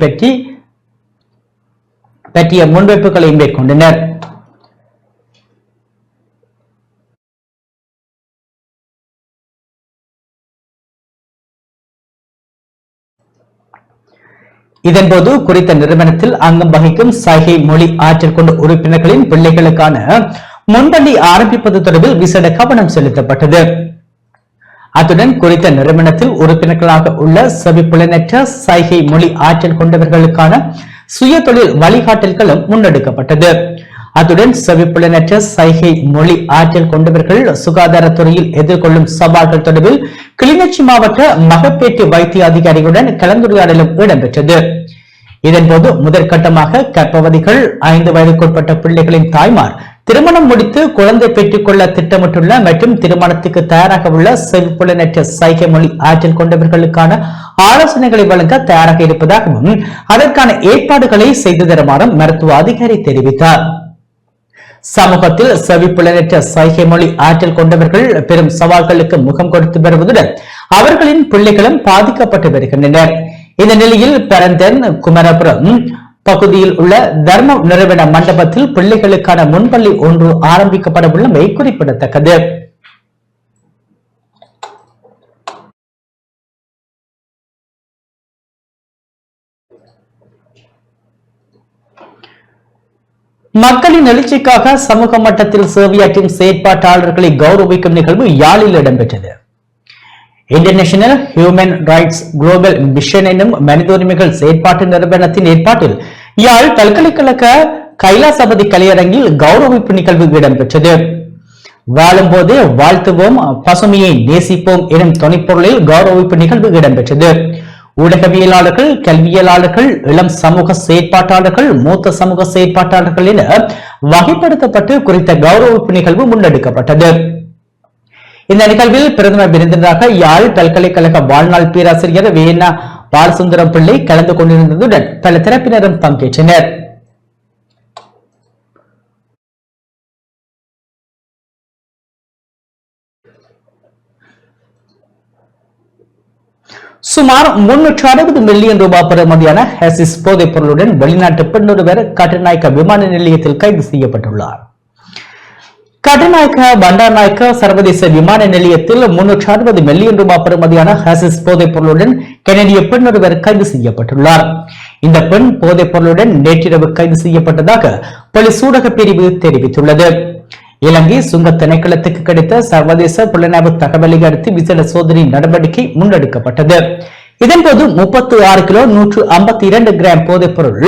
பற்றிய முன்வைப்புகளை மேற்கொண்டனர். இதன்போது குறித்த நிறுவனத்தில் அங்கம் வகிக்கும் சைகை மொழி ஆற்றல் கொண்ட உறுப்பினர்களின் பிள்ளைகளுக்கான முன்பள்ளி ஆரம்பிப்பது தொடர்பில் விசேட கவனம் செலுத்தப்பட்டது. அத்துடன் குறித்த நிறுவனத்தில் உறுப்பினர்களாக உள்ள செவிப்புலனற்ற சைகை மொழி ஆற்றல் கொண்டவர்களுக்கான சுய தொழில் வழிகாட்டல்களும் முன்னெடுக்கப்பட்டது. அத்துடன் செவிப்புலனற்ற சைகை மொழி ஆற்றல் கொண்டவர்கள் சுகாதாரத்துறையில் எதிர்கொள்ளும் சவால்கள் தொடர்பில் கிளிநொச்சி மாவட்ட மகப்பேற்று வைத்திய அதிகாரிகளுடன் கலந்துரையாடலும் இடம்பெற்றது. இதன்போது முதற்கட்டமாக கர்ப்பவதிகள், 5 வயதுக்குட்பட்ட பிள்ளைகளின் தாய்மார், திருமணம் முடித்து குழந்தை பெற்றுக் கொள்ள திட்டமிட்டுள்ள மற்றும் திருமணத்துக்கு தயாராக உள்ள செவிப்புலனற்ற சைகை மொழி ஆற்றல் கொண்டவர்களுக்கான ஆலோசனைகளை வழங்க தயாராக இருப்பதாகவும் அதற்கான ஏற்பாடுகளை செய்து தருமாறும் மருத்துவ அதிகாரி தெரிவித்தார். சமூகத்தில் செவிப்புலனற்ற சைகை மொழி ஆற்றல் கொண்டவர்கள் பெரும் சவால்களுக்கு முகம் கொடுத்து வருவதுடன் அவர்களின் பிள்ளைகளும் பாதிக்கப்பட்டு வருகின்றனர். இந்த நிலையில் பரந்தன் குமரபுரம் பகுதியில் உள்ள தர்ம நிறுவன மண்டபத்தில் பிள்ளைகளுக்கான முன்பள்ளி ஒன்று ஆரம்பிக்கப்பட உள்ளமை குறிப்பிடத்தக்கது. மக்களின் எழுச்சிக்காக சமூக மட்டத்தில் சேவையாற்றும் செயற்பாட்டாளர்களை கௌரவிக்கும் நிகழ்வு யாழில் இடம்பெற்றது. International human rights global mission எனும் மனித உரிமைகள் செயற்பாட்டு நிறுவனத்தின் ஏற்பாட்டில் யாழ் பல்கலைக்கழக கைலாசபதி கலையரங்கில் கௌரவிப்பு நிகழ்வு இடம்பெற்றது. வாழும் போது வாழ்த்துவோம், பசுமையை நேசிப்போம் எனும் துணைப்பொருளில் கௌரவிப்பு நிகழ்வு இடம்பெற்றது. ஊடகவியலாளர்கள், கல்வியலாளர்கள், இளம் சமூக செயற்பாட்டாளர்கள், மூத்த சமூக செயற்பாட்டாளர்கள் என வகைப்படுத்தப்பட்டு குறித்த கௌரவிப்பு நிகழ்வு முன்னெடுக்கப்பட்டது. இந்த நிகழ்வில் பிரதம விருந்தினராக யாழ் பல்கலைக்கழக வாழ்நாள் பேராசிரியர் வேணா பாலசுந்தரம் பிள்ளை கலந்து கொண்டிருந்ததுடன் பல தரப்பினரும் பங்கேற்றனர். சுமார் 360 மில்லியன் ரூபாய் பெறுமதியான ஹெசிஸ் போதைப் பொருளுடன் வெளிநாட்டு பெண் ஒருவர் கட்டுநாயக்க விமான நிலையத்தில் கைது செய்யப்பட்டுள்ளார். கட்டுநாயக்க பண்டார்நாயக்க சர்வதேச விமான நிலையத்தில் 360 மில்லியன் ரூபாய் பெறுமதியான ஹெசிஸ் போதைப் பொருளுடன் கனடிய பெண் ஒருவர் கைது செய்யப்பட்டுள்ளார். இந்த பெண் போதைப் பொருளுடன் நேற்றிரவு கைது செய்யப்பட்டதாக போலீஸ் ஊடக பிரிவு தெரிவித்துள்ளது. இலங்கை சுங்க திணைக்களத்துக்கு கிடைத்த சர்வதேச புலனாய்வு தகவலை அடுத்து விசேட சோதனை நடவடிக்கை முன்னெடுக்கப்பட்டது. இதன்போது 36 கிலோ 152 கிராம் போதைப் பொருள்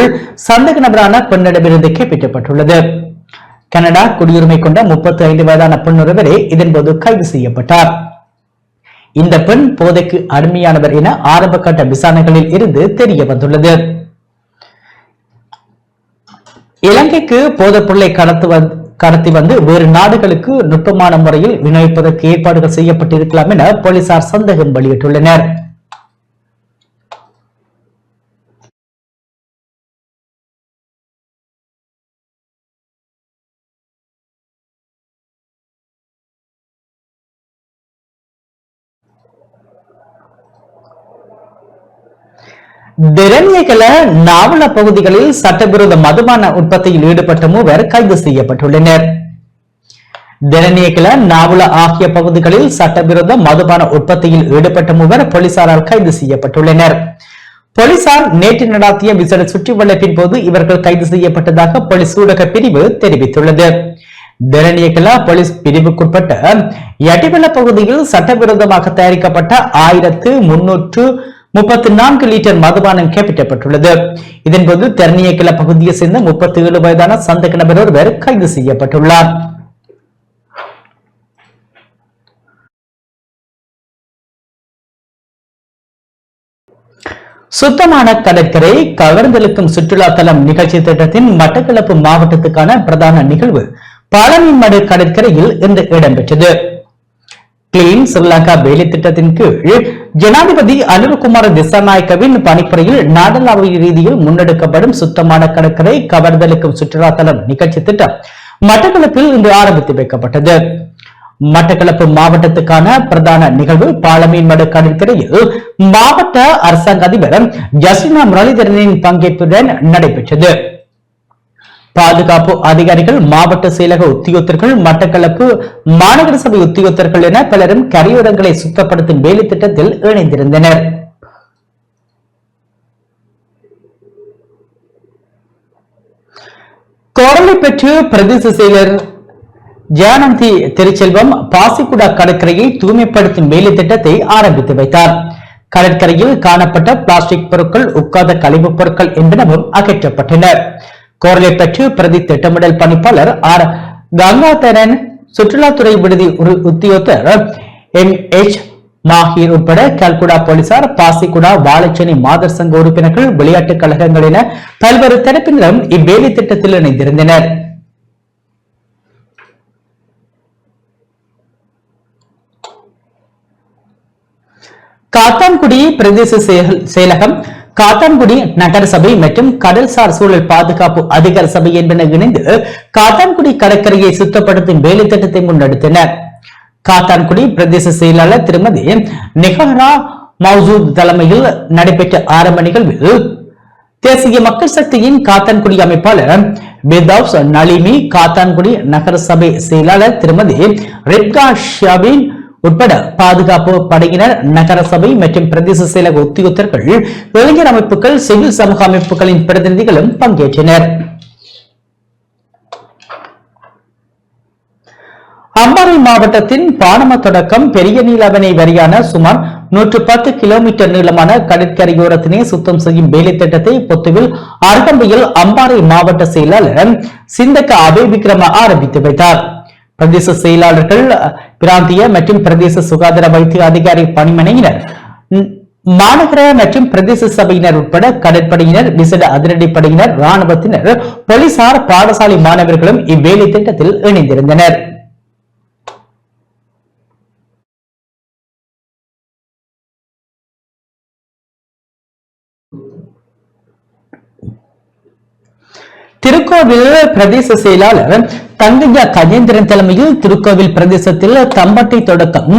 சந்தேக நபரான பெண்ணிடமிருந்து கைப்பற்றப்பட்டுள்ளது. கனடா குடியுரிமை கொண்ட 35 வயதான பெண் ஒருவரே இதன்போது கைது செய்யப்பட்டார். இந்த பெண் போதைக்கு அடிமையானவர் என ஆரம்ப கட்ட விசாரணைகளில் இருந்து தெரிய வந்துள்ளது. இலங்கைக்கு போதைப் பொருளை கடத்தி வந்து வேறு நாடுகளுக்கு நுட்பமான முறையில் விநியோகிப்பதற்கு ஏற்பாடுகள் செய்யப்பட்டிருக்கலாம் என போலீசார் சந்தேகம் வெளியிட்டுள்ளனர். திரணியகல நாவல பகுதிகளில் சட்டவிரோத மதுபான உற்பத்தியில் ஈடுபட்ட மூவர் கைது செய்யப்பட்டுள்ளனர். திரணியகல நாவல ஆகிய பகுதிகளில் சட்டவிரோத மதுபான உற்பத்தியில் ஈடுபட்ட மூவர் போலீசாரால் கைது செய்யப்பட்டுள்ளனர். போலீசார் நேற்று நடாத்திய விசேட சுற்றி வளைப்பின் போது இவர்கள் கைது செய்யப்பட்டதாக போலீஸ் ஊடக பிரிவு தெரிவித்துள்ளது. திரணியகல போலீஸ் பிரிவுக்குட்பட்ட யட்டிவெல்ல பகுதியில் சட்டவிரோதமாக தயாரிக்கப்பட்ட 1300 34 லிட்டர் மதுபானம் கைப்பற்றப்பட்டுள்ளது. இதன்போது தெர்னியக்கில பகுதியை சேர்ந்த 37 வயதான சந்தேக நபர் ஒருவர் கைது செய்யப்பட்டுள்ளார். சுத்தமான கடற்கரை கவர்ந்தெழுக்கும் சுற்றுலா தலம் நிகழ்ச்சி திட்டத்தின் மட்டக்களப்பு மாவட்டத்துக்கான பிரதான நிகழ்வு பாலமீன்மடு கடற்கரையில் இன்று இடம்பெற்றது. கிளீன் ஸ்ரீலங்கா வேலை திட்டத்தின் கீழ் ஜனாதிபதி அனுரகுமார திசாநாயக்கவின் பணிப்புரையில் நாடளாவிய ரீதியில் முன்னெடுக்கப்படும் சுத்தமான கடற்கரை கவர்ந்தெழுக்கும் சுற்றுலா தலம் நிகழ்ச்சி திட்டம் மட்டக்களப்பில் இன்று ஆரம்பித்து வைக்கப்பட்டது. மட்டக்களப்பு மாவட்டத்துக்கான பிரதான நிகழ்வு பாலமீன்மடு கடற்கரையில் மாவட்ட அரசாங்க அதிபர் ஜஸ்டினா முரளிதரனின் பங்கேற்புடன் நடைபெற்றது. பாதுகாப்பு அதிகாரிகள், மாவட்ட செயலக உத்தியோகத்தர்கள், மட்டக்களப்பு மாநகர சபை உத்தியோகத்தர்கள் என பலரும் கரையோரங்களை சுத்தப்படுத்தும் வேலை திட்டத்தில் இணைந்திருந்தனர். கோரளைப்பற்று பிரதேச செயலர் ஜானந்தி திருச்செல்வம் பாசிக்குடா கடற்கரையை தூய்மைப்படுத்தும் வேலை திட்டத்தை ஆரம்பித்து வைத்தார். கடற்கரையில் காணப்பட்ட பிளாஸ்டிக் பொருட்கள், உட்காத கழிவுப் பொருட்கள் என்பனவும் அகற்றப்பட்டன. கோரளைப்பற்று பிரதி திட்டமிடல் பணிப்பாளர் ஆர் கங்காதரன், சுற்றுலாத்துறை விடுதி உத்தியோகத்தர் MH மாஹீர் உட்பட கல்குடா போலீசார், பாசிக்குடா, வாழைச்சேனை மாதர் சங்க உறுப்பினர்கள், விளையாட்டுக் கழகங்கள் என பல்வேறு தரப்பினரும் இவ்வேலை திட்டத்தில் இணைந்திருந்தனர். காத்தான்குடி பிரதேச செயலகம், காத்தான்குடி நகர சபை மற்றும் கடல்சார் சூழல் பாதுகாப்பு அதிகார சபை என்பன இணைந்து காத்தான்குடி கடற்கரையை சுத்தப்படுத்தும் வேலை திட்டத்தை முன்னெடுத்தனர். காத்தான்குடி பிரதேச செயலாளர் திருமதி நிகாரா மௌசூத் தலைமையில் நடைபெற்ற ஆரம்ப நிகழ்வில் தேசிய மக்கள் சக்தியின் காத்தான்குடி அமைப்பாளர் பெதௌஸ் நளிமி, காத்தான்குடி நகர சபை செயலாளர் திருமதி ரிப்கா ஷாபின் உட்பட பாதுகாப்பு படையினர், நகர சபை மற்றும் பிரதேச செயலக உத்தியோகத்தர்கள், இளைஞர் அமைப்புகள், சிவில் சமூக அமைப்புகளின் பிரதிநிதிகளும் பங்கேற்றனர். அம்பாறை மாவட்டத்தின் பானம தொடக்கம் பெரிய நீலாவணை வரையான சுமார் 110 கிலோமீட்டர் நீளமான கடற்கரையோரத்தினை சுத்தம் செய்யும் வேலை திட்டத்தை பொத்துவில் அருகம்பையில் அம்பாறை மாவட்ட செயலாளர் சிந்தக்க அபய் விக்ரம ஆரம்பித்து வைத்தார். பிரதேச செயலாளர்கள், பிராந்திய மற்றும் பிரதேச சுகாதார வைத்திய அதிகாரி பணிமனையினர், மாநகர மற்றும் பிரதேச சபையினர் உட்பட கடற்படையினர், விசேட அதிரடிப்படையினர், இராணுவத்தினர், போலீசார், பாடசாலை மாணவர்களும் இவ்வேலை திட்டத்தில் இணைந்திருந்தனர். திருக்கோவில் பிரதேச செயலாளர் தங்கையா கஜேந்திரன் தலைமையில் திருக்கோவில் பிரதேசத்தில் தம்பட்டை தொடக்கம்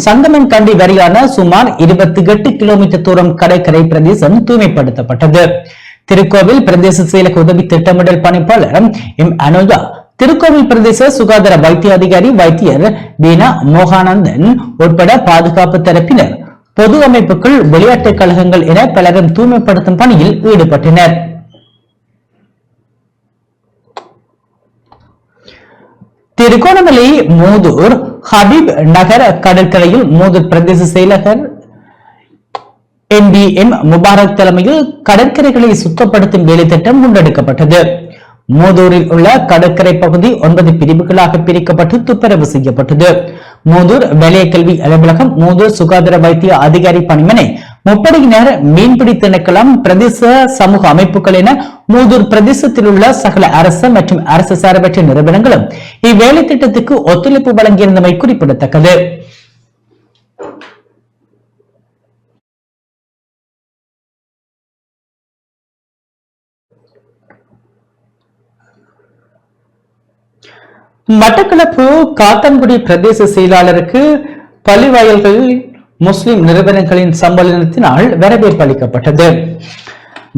சங்கமன் கண்டி வரையான சுமார் 28 கிலோமீட்டர் தூரம் கடற்கரை பிரதேசம் தூய்மைப்படுத்தப்பட்டது. திருக்கோவில் பிரதேச செயலக உதவி திட்டமிடல் பணிப்பாளர் M. அனோஜா, திருக்கோவில் பிரதேச சுகாதார வைத்திய அதிகாரி வைத்தியர் வீணா மோகானந்தன் உட்பட பாதுகாப்பு தரப்பினர், பொது அமைப்புகள், விளையாட்டுக் கழகங்கள் என பலரும் தூய்மைப்படுத்தும் பணியில் ஈடுபட்டனர். திருகோணமலை மூதூர் ஹபீப் நகர் கடற்கரையில் மூதூர் பிரதேச செயலகர் NBM முபாரக் தலைமையில் கடற்கரைகளை சுத்தப்படுத்தும் வேலை திட்டம் முன்னெடுக்கப்பட்டது. மூதூரில் உள்ள கடற்கரை பகுதி 9 பிரிவுகளாக பிரிக்கப்பட்டு துப்புரவு செய்யப்பட்டது. மூதூர் வலய கல்வி அலுவலகம், மூதூர் சுகாதார வைத்திய அதிகாரி பணிமனை, முப்படையினர், மீன்பிடி திணைக்களம், பிரதேச சமூக அமைப்புகள் என மூதூர் பிரதேசத்தில் உள்ள சகல அரசு மற்றும் அரசு சார்பற்ற நிறுவனங்களும் இவ்வேலை திட்டத்துக்கு ஒத்துழைப்பு வழங்கியிருந்தமை குறிப்பிடத்தக்கது. மட்டக்களப்பு காத்தான்குடி பிரதேச செயலாளருக்கு பள்ளிவாயல்கள் முஸ்லிம் நிறுவனங்களின் சம்மேளனத்தினால் வரவேற்பு அளிக்கப்பட்டது.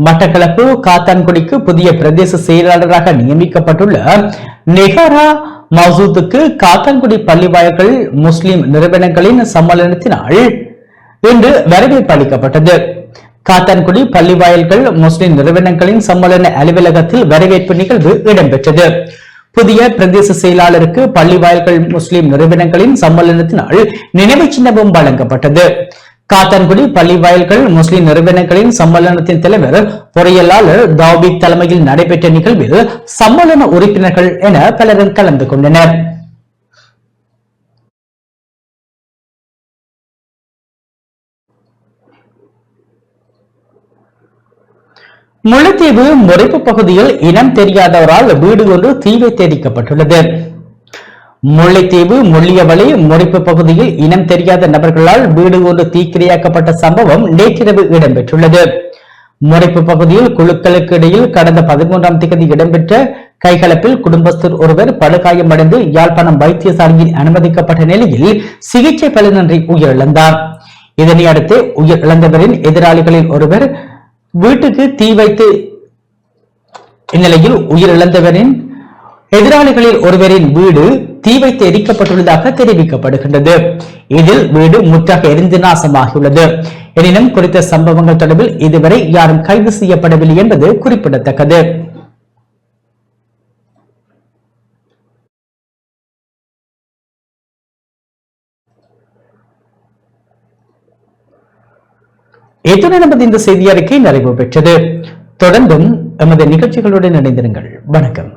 மட்டக்களப்பு காத்தான்குடிக்கு புதிய பிரதேச செயலாளராக நியமிக்கப்பட்டுள்ள நிகாரா மௌசூத்துக்கு காத்தான்குடி பள்ளிவாயல்கள் முஸ்லிம் நிறுவனங்களின் சம்மேளனத்தினால் இன்று வரவேற்பு அளிக்கப்பட்டது. காத்தான்குடி பள்ளிவாயல்கள் முஸ்லிம் நிறுவனங்களின் சம்மேளன அலுவலகத்தில் வரவேற்பு நிகழ்வு இடம்பெற்றது. புதிய பிரதேச செயலாளருக்கு பள்ளிவாயல்கள் முஸ்லிம் நிறுவனங்களின் சம்மேளனத்தினால் நினைவு சின்னமும் வழங்கப்பட்டது. காத்தான்குடி பள்ளி வாயில்கள் முஸ்லிம் நிறுவனங்களின் சம்மேளனத்தின் தலைவர் பொறியியலாளர் தாபிக் தலைமையில் நடைபெற்ற நிகழ்வில் சம்மேளன உறுப்பினர்கள் என பலரும் கலந்து கொண்டனர். முல்லைத்தீவு முறைப்பு பகுதியில் இனம் தெரியாதவரால் வீடு ஒன்று தீ வைத்து எரிக்கப்பட்டுள்ளது. முல்லைத்தீவு முள்ளியவளி முறிப்பு பகுதியில் இனம் தெரியாத நபர்களால் வீடு ஒன்று தீக்கிரையாக்கப்பட்ட சம்பவம் நேற்றிரவு இடம்பெற்றுள்ளது. முறிப்பு பகுதியில் குழுக்களுக்கு இடையில் கடந்த 13ஆம் தேதி இடம்பெற்ற கைகலப்பில் குடும்பஸ்தர் ஒருவர் படுகாயமடைந்து யாழ்ப்பாணம் வைத்தியசாலையில் அனுமதிக்கப்பட்ட நிலையில் சிகிச்சை பலனின்றி உயிரிழந்தார். இதனை அடுத்து உயிரிழந்தவரின் எதிராளிகளில் ஒருவர் வீட்டுக்கு தீ வைத்து இந்நிலையில் உயிரிழந்தவரின் எதிராளிகளில் ஒருவரின் வீடு தீ வைத்து எரிக்கப்பட்டுள்ளதாக தெரிவிக்கப்படுகின்றது. இதில் வீடு முற்றாக எரிந்து நாசமாகியுள்ளது. எனினும் குறித்த சம்பவங்கள் தொடர்பில் இதுவரை யாரும் கைது செய்யப்படவில்லை என்பது குறிப்பிடத்தக்கது. இத்துடன் நமது இந்த செய்தி அறிக்கை நிறைவு பெற்றது. தொடர்ந்தும் எமது நிகழ்ச்சிகளுடன் இணைந்திருங்கள். வணக்கம்.